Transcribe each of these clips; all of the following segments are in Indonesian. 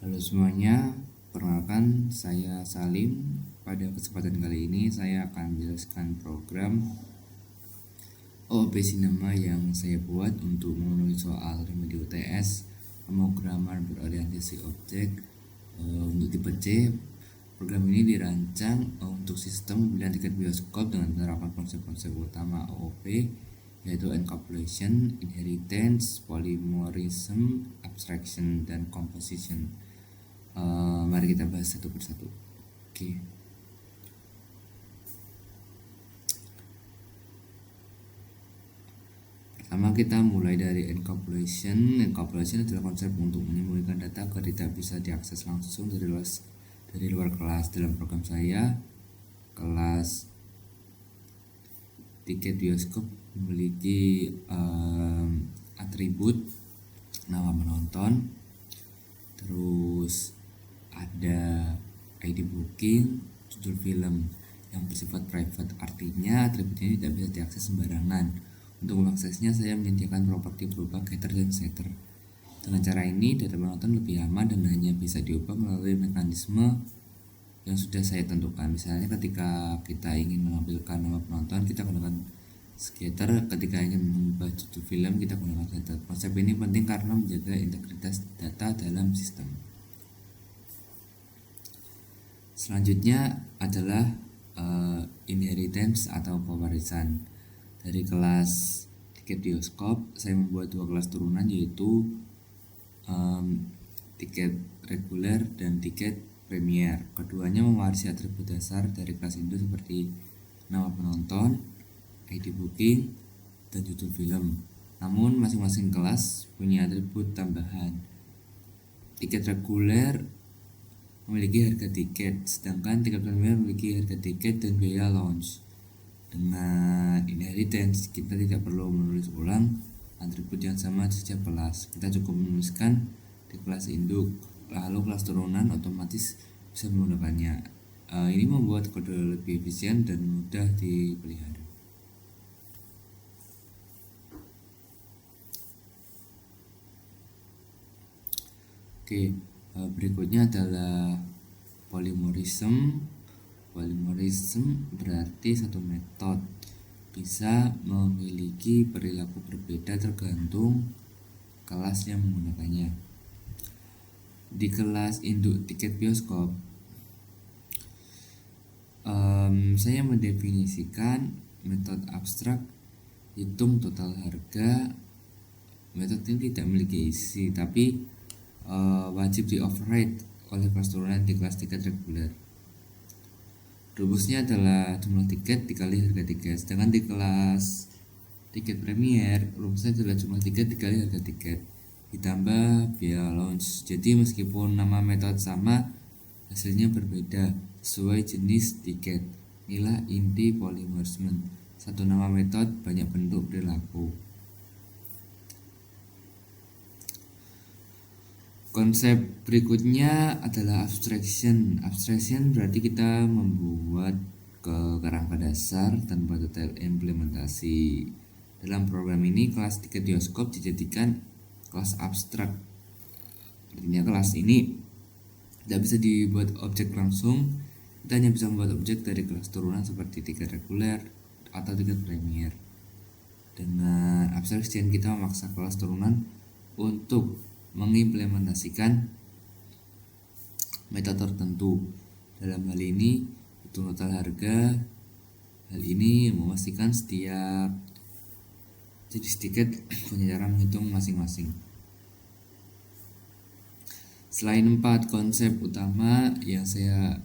Halo semuanya, perkenalkan saya Salim. Pada kesempatan kali ini saya akan menjelaskan program OOP Cinema yang saya buat untuk memenuhi soal remedi UTS pemrograman berorientasi objek untuk tipe C. Program ini dirancang untuk sistem pembelian tiket bioskop dengan penerapan konsep-konsep utama OOP, yaitu encapsulation, inheritance, polymorphism, abstraction, dan composition. Mari kita bahas satu persatu. Oke. Pertama kita mulai dari encapsulation. Encapsulation adalah konsep untuk menyembunyikan data agar tidak bisa diakses langsung dari luar kelas. Dalam program saya, kelas tiket bioskop memiliki atribut nama penonton, terus ada ID booking, judul film yang bersifat private, artinya atribut ini tidak bisa diakses sembarangan. Untuk mengaksesnya saya menyediakan properti berupa getter dan setter. Dengan cara ini data penonton lebih aman dan hanya bisa diubah melalui mekanisme yang sudah saya tentukan. Misalnya ketika kita ingin menampilkan nama penonton, kita gunakan getter. Ketika ingin mengubah judul film, kita gunakan setter. Konsep ini penting karena menjaga integritas data dalam sistem. Selanjutnya adalah inheritance atau pewarisan. Dari kelas tiket bioskop, saya membuat dua kelas turunan, yaitu tiket reguler dan tiket premier. Keduanya mewarisi atribut dasar dari kelas induk seperti nama penonton, ID booking, dan judul film. Namun masing-masing kelas punya atribut tambahan. Tiket reguler memiliki harga tiket, sedangkan tiket premier memiliki harga tiket dan biaya launch. Dengan inheritance, kita tidak perlu menulis ulang atribut yang sama di setiap kelas. Kita cukup menuliskan di kelas induk, lalu kelas turunan otomatis bisa menggunakannya. Ini membuat kode lebih efisien dan mudah dipelihara. Oke. Berikutnya adalah polymorphism. Polymorphism berarti satu metode bisa memiliki perilaku berbeda tergantung kelas yang menggunakannya. Di kelas induk tiket bioskop, saya mendefinisikan metode abstrak hitung total harga. Metode ini tidak memiliki isi, tapi wajib di override oleh kelas turunan di kelas tiket reguler. Rumusnya adalah jumlah tiket dikali harga tiket. Sedangkan di kelas tiket premier, rumusnya adalah jumlah tiket dikali harga tiket ditambah biaya launch. Jadi meskipun nama metode sama, hasilnya berbeda sesuai jenis tiket. Inilah inti polymorphism. Satu nama metode, banyak bentuk perilaku. Konsep berikutnya adalah abstraction. Abstraction berarti kita membuat kerangka dasar tanpa detail implementasi. Dalam program ini kelas tiket bioskop dijadikan kelas abstrak. Artinya kelas ini tidak bisa dibuat objek langsung. Kita hanya bisa membuat objek dari kelas turunan seperti tiket reguler atau tiket premier. Dengan abstraction kita memaksa kelas turunan untuk mengimplementasikan metode tertentu. Dalam hal ini hitung total harga. Hal ini memastikan setiap jenis tiket punya cara menghitung masing-masing. Selain 4 konsep utama yang saya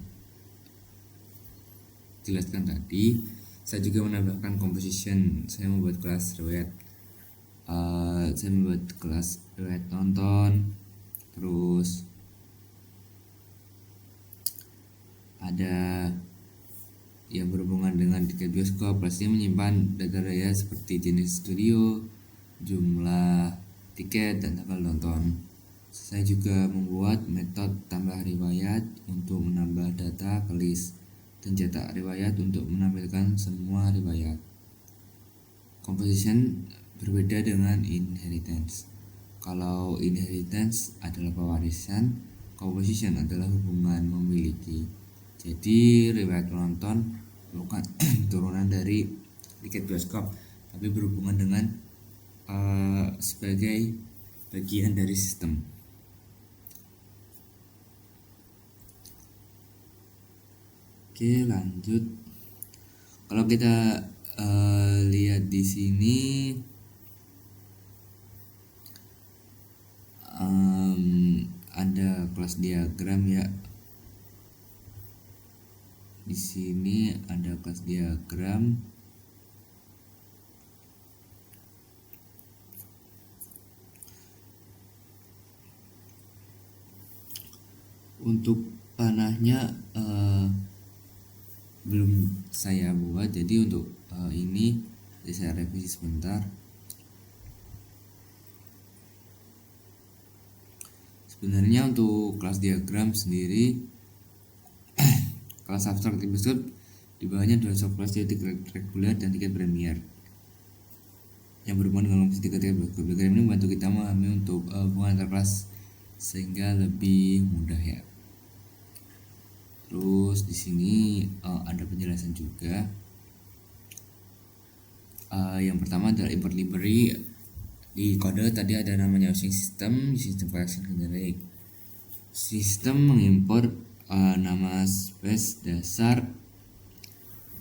jelaskan tadi, saya juga menambahkan composition. Saya membuat kelas riwayat. Saya membuat kelas riwayat nonton, terus ada yang berhubungan dengan tiket bioskop. Kelasnya menyimpan data daya seperti jenis studio, jumlah tiket, dan tanggal nonton. Saya juga membuat metode tambah riwayat untuk menambah data ke list dan cetak riwayat untuk menampilkan semua riwayat. Composition berbeda dengan inheritance. Kalau inheritance adalah pewarisan, composition adalah hubungan memiliki. Jadi riwayat penonton bukan turunan dari tiket bioskop, tapi berhubungan dengan sebagai bagian dari sistem. Oke, lanjut. Kalau kita lihat di sini ada kelas diagram ya. Di sini ada kelas diagram. Untuk panahnya belum saya buat, jadi untuk ini saya revisi sebentar. Sebenarnya untuk kelas diagram sendiri kelas abstrak episode di bawahnya dua subkelas, yaitu tiket reguler dan tiket premier yang berhubungan dengan komposisi tiket bioskop. Diagram ini membantu kita memahami untuk hubungan antar kelas sehingga lebih mudah ya. Terus di sini ada penjelasan juga. Yang pertama adalah import library. Di kode tadi ada namanya housing system, sistem collection generic. Sistem mengimpor nama space dasar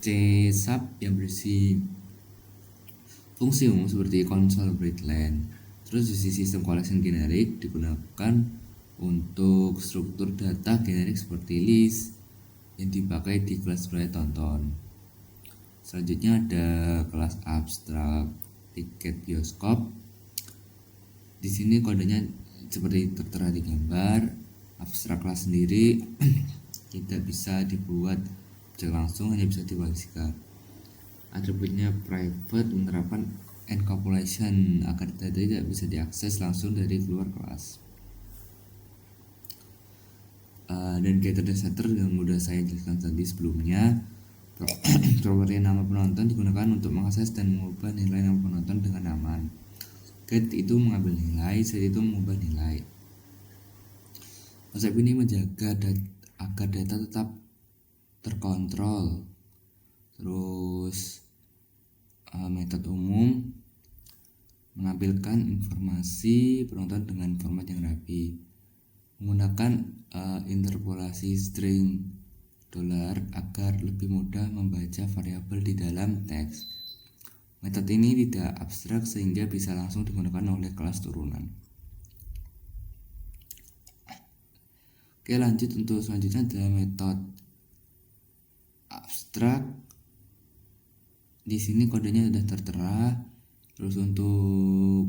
C-sub yang berisi fungsi umum seperti console breadline. Terus di sistem collection generic digunakan untuk struktur data generik seperti list yang dipakai di kelas riwayat tonton. Selanjutnya ada kelas abstrak tiket bioskop. Di sini kodenya seperti tertera di gambar. Abstrak kelas sendiri tidak bisa dibuat secara langsung, hanya bisa diwariskan. Atributnya private menerapkan encapsulation agar data tidak bisa diakses langsung dari keluar kelas. Dan getter dan setter yang sudah saya jelaskan tadi sebelumnya. Properti nama penonton digunakan untuk mengakses dan mengubah nilai nama penonton dengan aman. Get itu mengambil nilai, set itu mengubah nilai. Konsep ini menjaga agar data tetap terkontrol. Terus metode umum menampilkan informasi penonton dengan format yang rapi, menggunakan interpolasi string $ agar lebih mudah membaca variabel di dalam teks. Metode ini tidak abstrak sehingga bisa langsung digunakan oleh kelas turunan. Oke, lanjut untuk selanjutnya adalah metode abstrak. Di sini kodenya sudah tertera. Terus untuk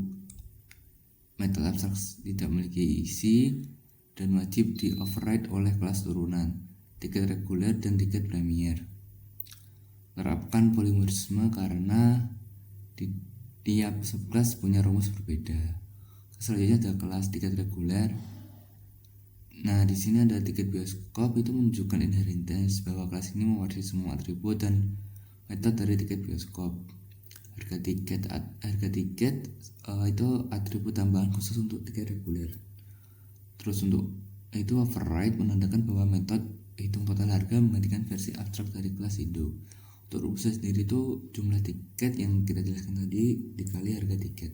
metode abstrak tidak memiliki isi dan wajib di override oleh kelas turunan, tiket reguler dan tiket premier. Terapkan polimorfisme karena di tiap subkelas punya rumus berbeda. Selanjutnya ada kelas tiket reguler. Nah, di sini ada tiket bioskop, itu menunjukkan inheritance bahwa kelas ini mewarisi semua atribut dan metode dari tiket bioskop. Harga tiket itu atribut tambahan khusus untuk tiket reguler. Terus untuk itu override menandakan bahwa metode hitung total harga menggantikan versi abstrak dari kelas Indo. Untuk rumusnya sendiri itu jumlah tiket yang kita jelaskan tadi dikali harga tiket.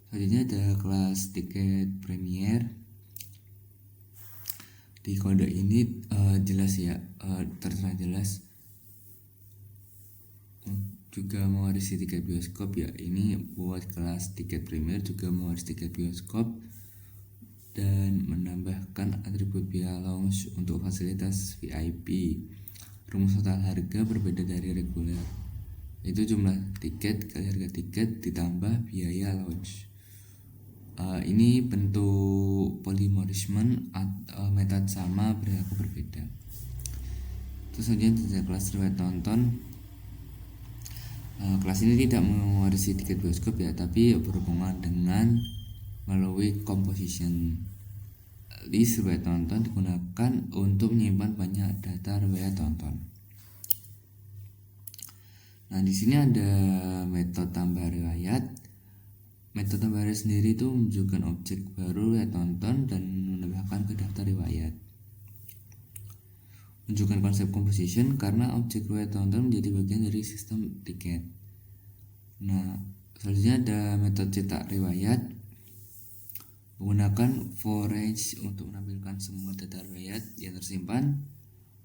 Selanjutnya ada kelas tiket premier. Di kode ini jelas ya, tertera jelas juga mewarisi tiket bioskop ya. Ini buat kelas tiket premier juga mewarisi tiket bioskop dan menambahkan atribut biaya lounge untuk fasilitas VIP. Rumus total harga berbeda dari reguler, itu jumlah tiket kali harga tiket ditambah biaya lounge. Ini bentuk polymorphism, metode sama perilaku berbeda. Terus selanjutnya kelas riwayat tonton. Kelas ini tidak mewarisi tiket bioskop ya, tapi berhubungan dengan melalui composition. List riwayat tonton digunakan untuk menyimpan banyak data riwayat tonton. Nah, di sini ada metode tambah riwayat. Metode tambah riwayat sendiri itu menunjukkan objek baru riwayat tonton dan menambahkan ke daftar Tunjukkan konsep composition karena objek riwayat tonton menjadi bagian dari sistem tiket. Nah, selanjutnya ada metode cetak riwayat. Menggunakan forage untuk menampilkan semua data riwayat yang tersimpan.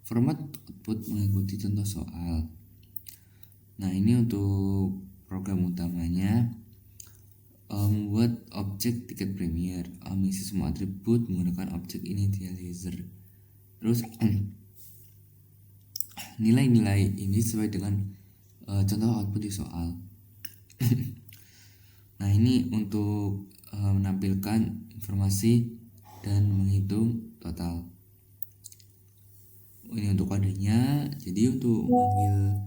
Format output mengikuti contoh soal. Nah, ini untuk program utamanya. Membuat objek tiket premier, mengisi semua atribut menggunakan objek initializer. Terus nilai-nilai ini sesuai dengan contoh output di soal. Nah, ini untuk menampilkan informasi dan menghitung total. Ini untuk kodenya. Jadi untuk memanggil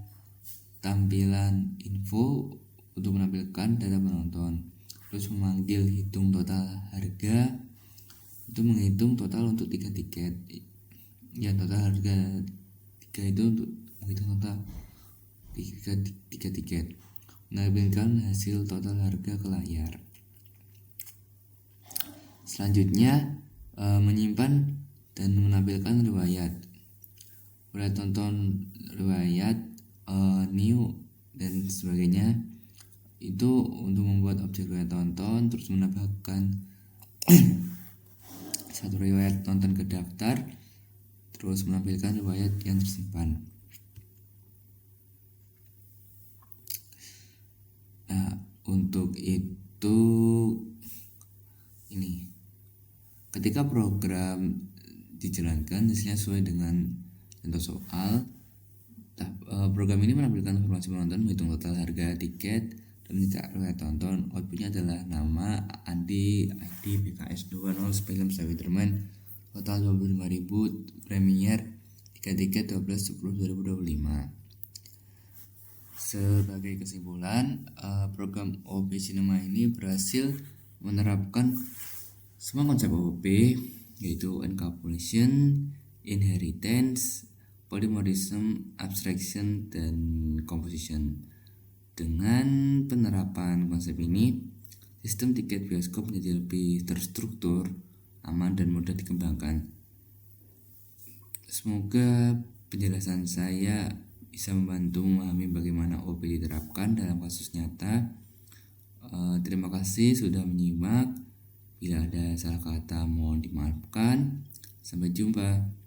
tampilan info untuk menampilkan data penonton. Terus memanggil hitung total harga itu menghitung total untuk 3 tiket. Ya, total harga 3 itu untuk menghitung total 3 tiket. Menampilkan hasil total harga ke layar. Selanjutnya menyimpan dan menampilkan riwayat tonton, riwayat new dan sebagainya. Itu untuk membuat objek riwayat tonton, terus menambahkan satu riwayat tonton ke daftar, terus menampilkan riwayat yang tersimpan. Nah, untuk itu ini ketika program dijalankan hasilnya sesuai dengan contoh soal. Program ini menampilkan informasi penonton, menghitung total harga tiket dan mencetak riwayat tonton. Outputnya adalah nama, Andi, ID, BKS 20, film Spiderman, total 25.000, premier, 3 tiket 12/10/2025. Sebagai kesimpulan, program OOP Cinema ini berhasil menerapkan semua konsep OOP, yaitu encapsulation, inheritance, polymorphism, abstraction, dan composition. Dengan penerapan konsep ini, sistem tiket bioskop menjadi lebih terstruktur, aman, dan mudah dikembangkan. Semoga penjelasan saya bisa membantu memahami bagaimana OOP diterapkan dalam kasus nyata. Terima kasih sudah menyimak. Bila ada salah kata mohon dimaafkan. Sampai jumpa.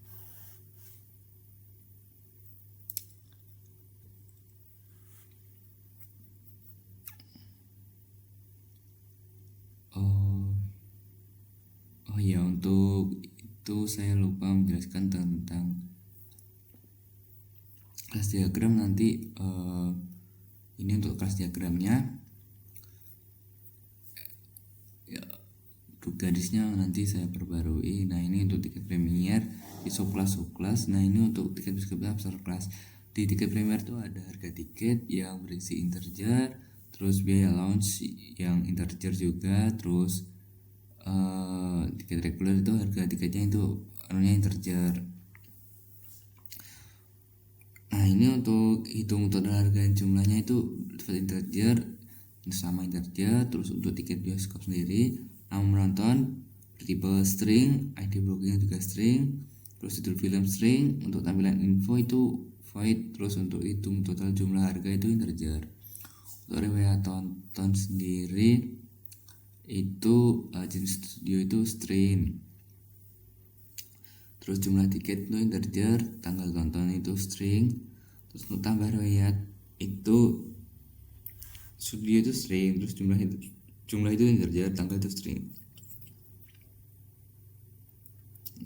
Oh ya, untuk itu saya lupa menjelaskan tentang kelas diagram nanti. Ini untuk kelas diagramnya. Ya, untuk garisnya nanti saya perbarui. Nah, ini untuk tiket premier di subkelas. Nah, ini untuk tiket besar kelas. Di tiket premier itu ada harga tiket yang berisi integer, terus biaya launch yang integer juga, terus tiket reguler itu harga tiketnya itu integer. Nah, ini untuk hitung total harga jumlahnya itu integer sama integer. Terus untuk tiket bioskop sendiri, nama menonton bertipe string, ID booking juga string, terus judul film string, untuk tampilan info itu void, terus untuk hitung total jumlah harga itu integer. Untuk riwayat tonton sendiri itu jenis studio itu string, terus jumlah tiket itu integer, tanggal tonton itu string, terus untuk tambah riwayat itu studio itu string, terus jumlah itu integer, tanggal itu string.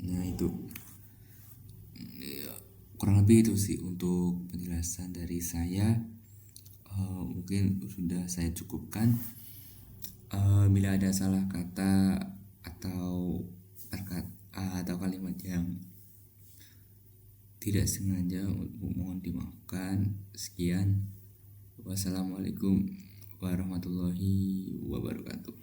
Nah, itu kurang lebih itu sih untuk penjelasan dari saya. Mungkin sudah saya cukupkan. Bila ada salah kata atau kalimat yang tidak sengaja, mohon dimaafkan. Sekian. Wassalamualaikum warahmatullahi wabarakatuh.